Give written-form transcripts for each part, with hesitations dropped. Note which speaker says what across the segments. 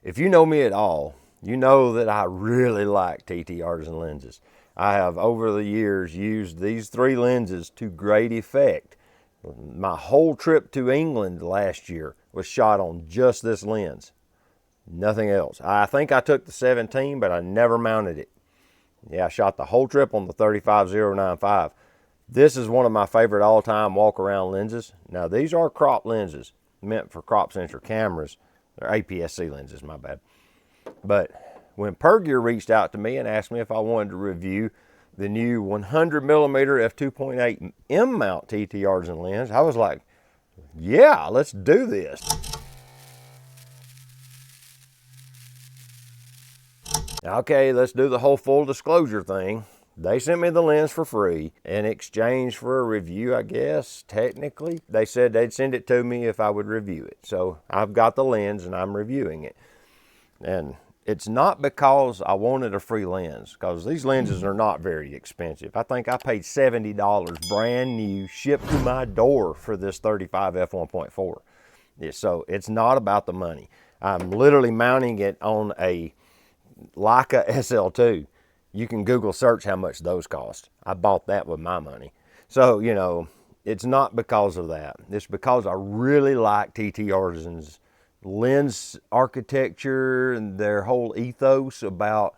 Speaker 1: If you know me at all, you know that I really like TTArtisan lenses. I have over the years used these 3 lenses to great effect. My whole trip to England last year was shot on just this lens, nothing else. I think I took the 17, but I never mounted it. Yeah, I shot the whole trip on the 35-095. This is one of my favorite all-time walk-around lenses. Now, these are crop lenses meant for crop sensor cameras. They're APS-C lenses, my bad. But when Ergonomics reached out to me and asked me if I wanted to review the new 100mm f2.8 M-mount TTArtisan lens, I was like, yeah, let's do this. Okay, let's do the whole full disclosure thing. They sent me the lens for free in exchange for a review, I guess, technically. They said they'd send it to me if I would review it. So I've got the lens and I'm reviewing it. And it's not because I wanted a free lens, because these lenses are not very expensive. I think I paid $70 brand new, shipped to my door for this 35 f1.4. So it's not about the money. I'm literally mounting it on a Leica SL2. You can Google search how much those cost. I bought that with my money. So, you know, it's not because of that. It's because I really like TTArtisan's lens architecture and their whole ethos about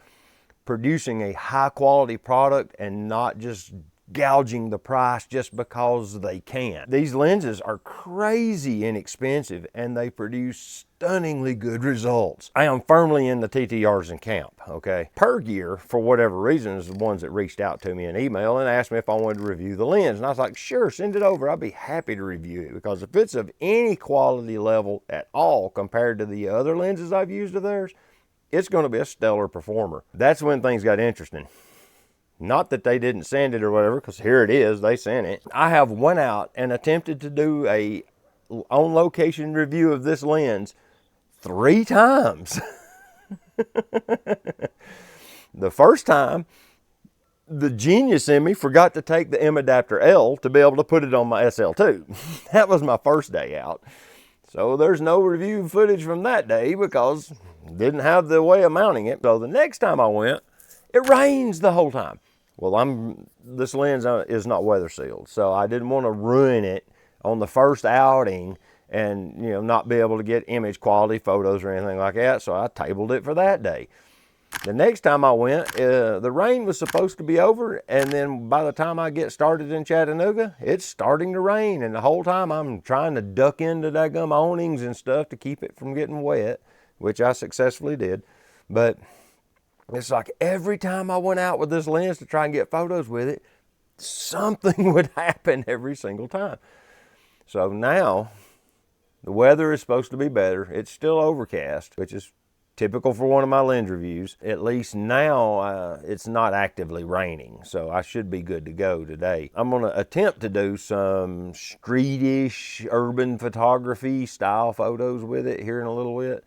Speaker 1: producing a high quality product and not just gouging the price just because they can. These lenses are crazy inexpensive and they produce stunningly good results. I am firmly in the TTArtisan camp, okay? Ergonomics, for whatever reason, is the ones that reached out to me in email and asked me if I wanted to review the lens. And I was like, sure, send it over. I'll be happy to review it, because if it's of any quality level at all compared to the other lenses I've used of theirs, it's going to be a stellar performer. That's when things got interesting. Not that they didn't send it or whatever, because here it is, they sent it. I have went out and attempted to do a on-location review of this lens 3 times. The first time, the genius in me forgot to take the M adapter L to be able to put it on my SL2. That was my first day out. So there's no review footage from that day because didn't have the way of mounting it. So the next time I went, it rains the whole time. Well, this lens is not weather sealed, so I didn't want to ruin it on the first outing and, you know, not be able to get image quality photos or anything like that. So I tabled it for that day. The next time I went, the rain was supposed to be over, and then by the time I get started in Chattanooga, it's starting to rain, and the whole time I'm trying to duck into daggum awnings and stuff to keep it from getting wet, which I successfully did. But it's like every time I went out with this lens to try and get photos with it, something would happen every single time. So now the weather is supposed to be better. It's still overcast, which is typical for one of my lens reviews. At least now it's not actively raining, so I should be good to go today. I'm going to attempt to do some streetish urban photography style photos with it here in a little bit.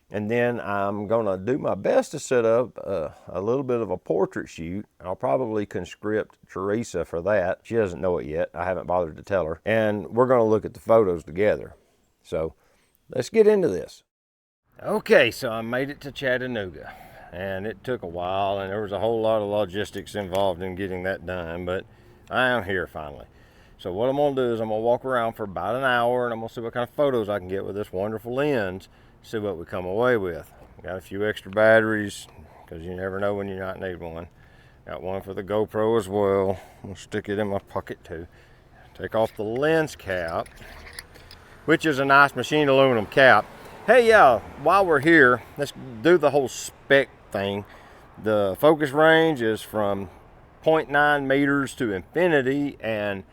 Speaker 1: And then I'm going to do my best to set up a little bit of a portrait shoot. I'll probably conscript Teresa for that. She doesn't know it yet. I haven't bothered to tell her. And we're going to look at the photos together. So let's get into this. Okay, so I made it to Chattanooga. And it took a while, and there was a whole lot of logistics involved in getting that done. But I am here finally. So what I'm going to do is I'm going to walk around for about an hour, and I'm going to see what kind of photos I can get with this wonderful lens. See what we come away with. Got a few extra batteries because you never know when you might need one. Got one for the GoPro as well. I'll stick it in my pocket too. Take off the lens cap, which is a nice machined aluminum cap. Hey, while we're here, let's do the whole spec thing. The focus range is from 0.9 meters to infinity, and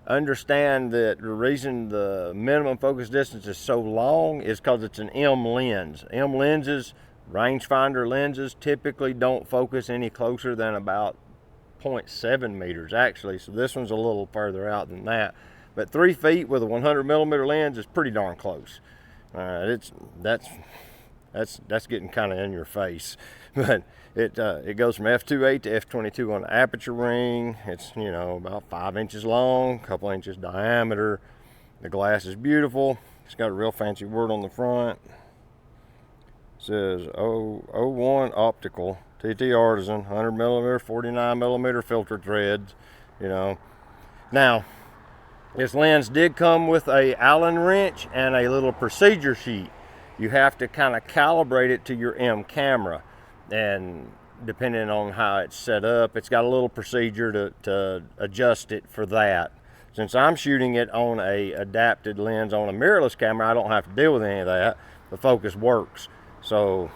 Speaker 1: understand that the reason the minimum focus distance is so long is because it's an M lens. M lenses, rangefinder lenses, typically don't focus any closer than about 0.7 meters actually, so this one's a little further out than that. But 3 feet with a 100mm lens is pretty darn close. That's getting kind of in your face. But it goes from f2.8 to f22 on the aperture ring. It's, you know, about 5 inches long, a couple inches diameter. The glass is beautiful. It's got a real fancy word on the front. says 01 optical, TTArtisan, 100mm, 49mm filter threads, you know. Now, this lens did come with a Allen wrench and a little procedure sheet. You have to kind of calibrate it to your M camera, and depending on how it's set up, it's got a little procedure to adjust it for that. Since I'm shooting it on a adapted lens on a mirrorless camera, I don't have to deal with any of that. The focus works. So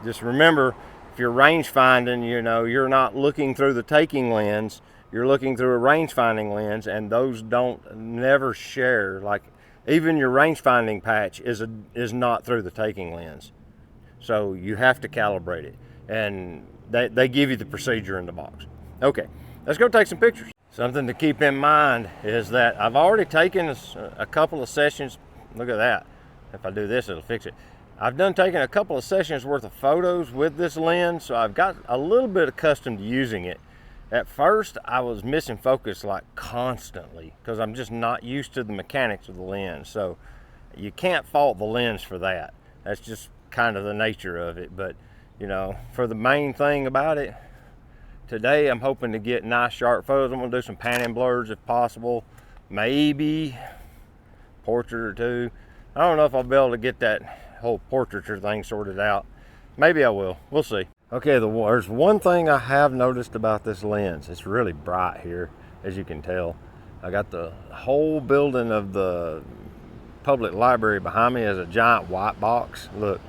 Speaker 1: just remember, if you're range finding, you know, you're not looking through the taking lens, you're looking through a range finding lens, and those don't never share. Like, even your range finding patch is not through the taking lens. So you have to calibrate it, and they give you the procedure in the box. Okay, let's go take some pictures. Something to keep in mind is that I've already taken a couple of sessions. Look at that. If I do this, it'll fix it. I've taken a couple of sessions worth of photos with this lens, so I've got a little bit accustomed to using it. At first, I was missing focus like constantly because I'm just not used to the mechanics of the lens. So you can't fault the lens for that. That's just kind of the nature of it. But, you know, for the main thing about it, today I'm hoping to get nice sharp photos. I'm gonna do some pan and blurs if possible. Maybe portrait or two. I don't know if I'll be able to get that whole portraiture thing sorted out. Maybe I will. We'll see. Okay, there's one thing I have noticed about this lens. It's really bright here, as you can tell. I got the whole building of the public library behind me as a giant white box. Look.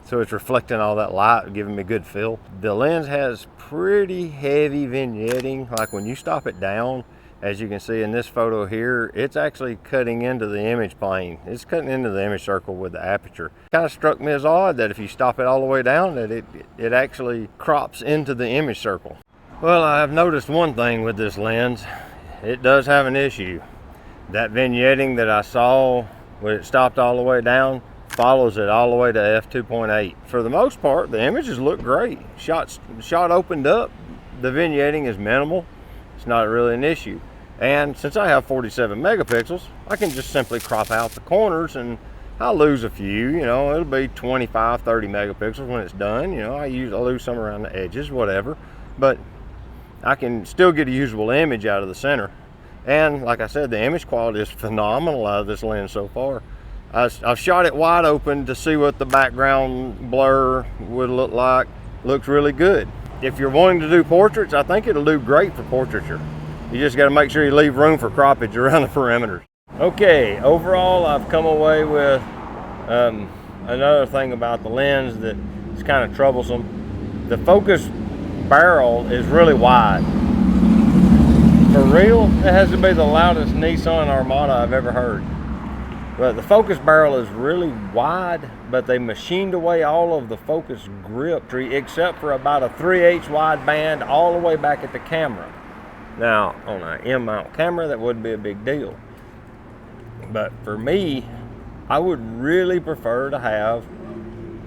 Speaker 1: So it's reflecting all that light, giving me good feel. The lens has pretty heavy vignetting. Like when you stop it down, as you can see in this photo here, it's actually cutting into the image plane. It's cutting into the image circle with the aperture. Kind of struck me as odd that if you stop it all the way down, that it actually crops into the image circle. Well, I have noticed one thing with this lens. It does have an issue. That vignetting that I saw when it stopped all the way down follows it all the way to f2.8. For the most part, the images look great. Shot opened up, the vignetting is minimal. It's not really an issue. And since I have 47 megapixels, I can just simply crop out the corners and I'll lose a few, you know, it'll be 25, 30 megapixels when it's done. You know, I lose some around the edges, whatever. But I can still get a usable image out of the center. And like I said, the image quality is phenomenal out of this lens so far. I've shot it wide open to see what the background blur would look like. Looks really good. If you're wanting to do portraits, I think it'll do great for portraiture. You just got to make sure you leave room for croppage around the perimeters. Okay, overall I've come away with another thing about the lens that is kind of troublesome. The focus barrel is really wide. For real, it has to be the loudest Nissan Armada I've ever heard. But the focus barrel is really wide, but they machined away all of the focus grip tree except for about a 3/8 wide band all the way back at the camera. Now, on an M-mount camera, that wouldn't be a big deal. But for me, I would really prefer to have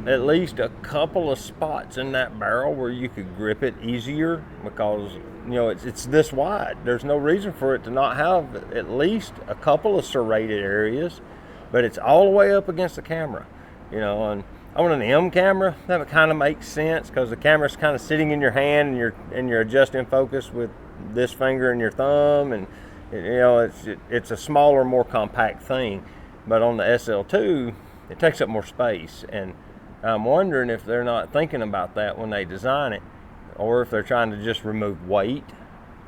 Speaker 1: at least a couple of spots in that barrel where you could grip it easier, because, you know, it's this wide. There's no reason for it to not have at least a couple of serrated areas, but it's all the way up against the camera, you know. And on an M camera, that kind of makes sense because the camera's kind of sitting in your hand and you're adjusting focus with this finger and your thumb, and you know, it's a smaller, more compact thing. But on the SL2, it takes up more space, and I'm wondering if they're not thinking about that when they design it, or if they're trying to just remove weight,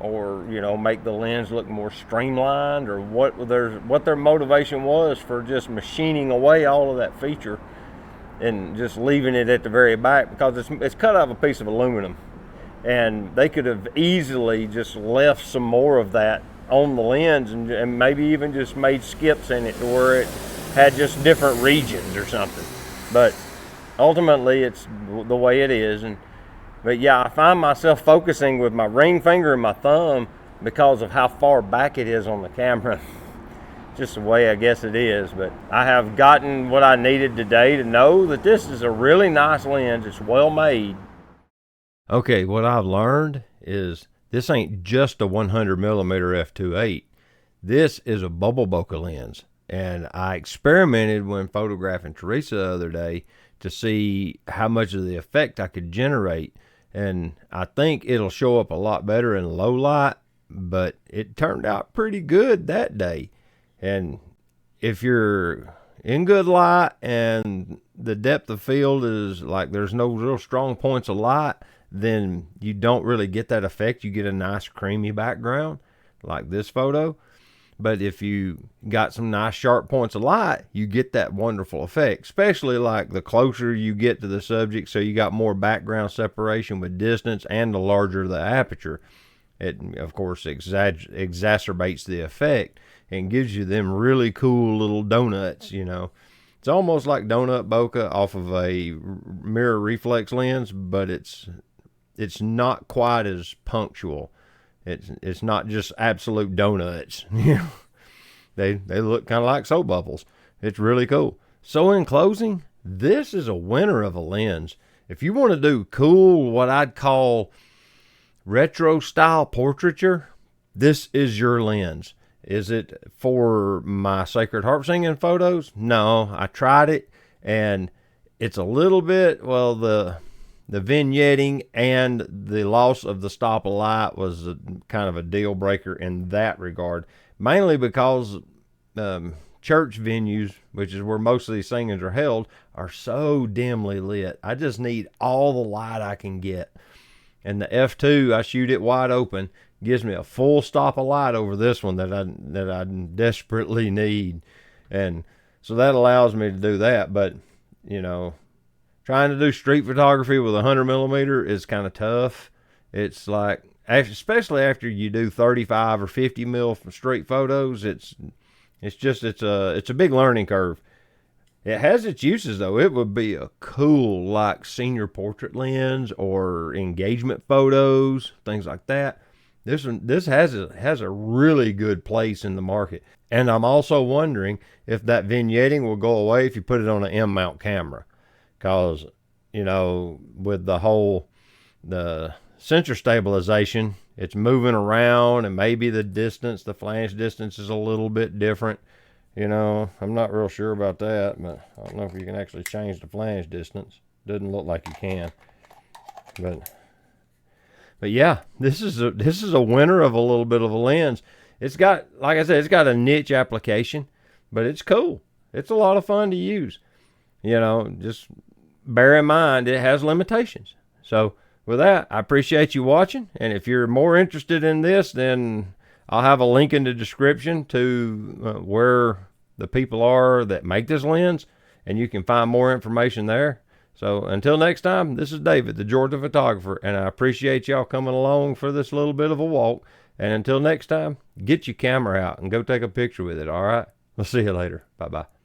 Speaker 1: or, you know, make the lens look more streamlined, or what their motivation was for just machining away all of that feature and just leaving it at the very back, because it's cut out of a piece of aluminum, and they could have easily just left some more of that on the lens and maybe even just made skips in it to where it had just different regions or something. But ultimately, it's the way it is. But yeah, I find myself focusing with my ring finger and my thumb because of how far back it is on the camera. Just the way I guess it is. But I have gotten what I needed today to know that this is a really nice lens. It's well made. Okay, what I've learned is this ain't just a 100mm f2.8. This is a bubble bokeh lens. And I experimented when photographing Teresa the other day to see how much of the effect I could generate. And I think it'll show up a lot better in low light, but it turned out pretty good that day. And if you're in good light and the depth of field is like there's no real strong points of light, then you don't really get that effect. You get a nice creamy background like this photo. But if you got some nice sharp points of light, you get that wonderful effect, especially like the closer you get to the subject. So you got more background separation with distance, and the larger the aperture. It, of course, exacerbates the effect and gives you them really cool little donuts, you know. It's almost like donut bokeh off of a mirror reflex lens, but it's not quite as punctual. It's not just absolute donuts. They look kind of like soap bubbles. It's really cool. So in closing, this is a winner of a lens. If you want to do cool, what I'd call retro style portraiture, this is your lens. Is it for my Sacred Harp singing photos? No, I tried it, and it's a little bit, well, the vignetting and the loss of the stop of light was kind of a deal breaker in that regard, mainly because church venues, which is where most of these singings are held, are so dimly lit. I just need all the light I can get. And the f2, I shoot it wide open, gives me a full stop of light over this one that I desperately need. And so that allows me to do that. But, you know, trying to do street photography with 100mm is kind of tough. It's like, especially after you do 35 or 50mm street photos, it's a big learning curve. It has its uses though. It would be a cool like senior portrait lens or engagement photos, things like that. This has a really good place in the market. And I'm also wondering if that vignetting will go away if you put it on an M mount camera. Because, you know, with the sensor stabilization, it's moving around, and maybe the flange distance is a little bit different. You know, I'm not real sure about that, but I don't know if you can actually change the flange distance. Doesn't look like you can. But yeah, this is a winner of a little bit of a lens. It's got, like I said, it's got a niche application, but it's cool. It's a lot of fun to use. You know, just bear in mind it has limitations. So with that, I appreciate you watching. And if you're more interested in this, then I'll have a link in the description to where the people are that make this lens, and you can find more information there. So until next time, this is David, the Georgia photographer, and I appreciate y'all coming along for this little bit of a walk. And until next time, get your camera out and go take a picture with it, all right? We'll see you later. Bye-bye.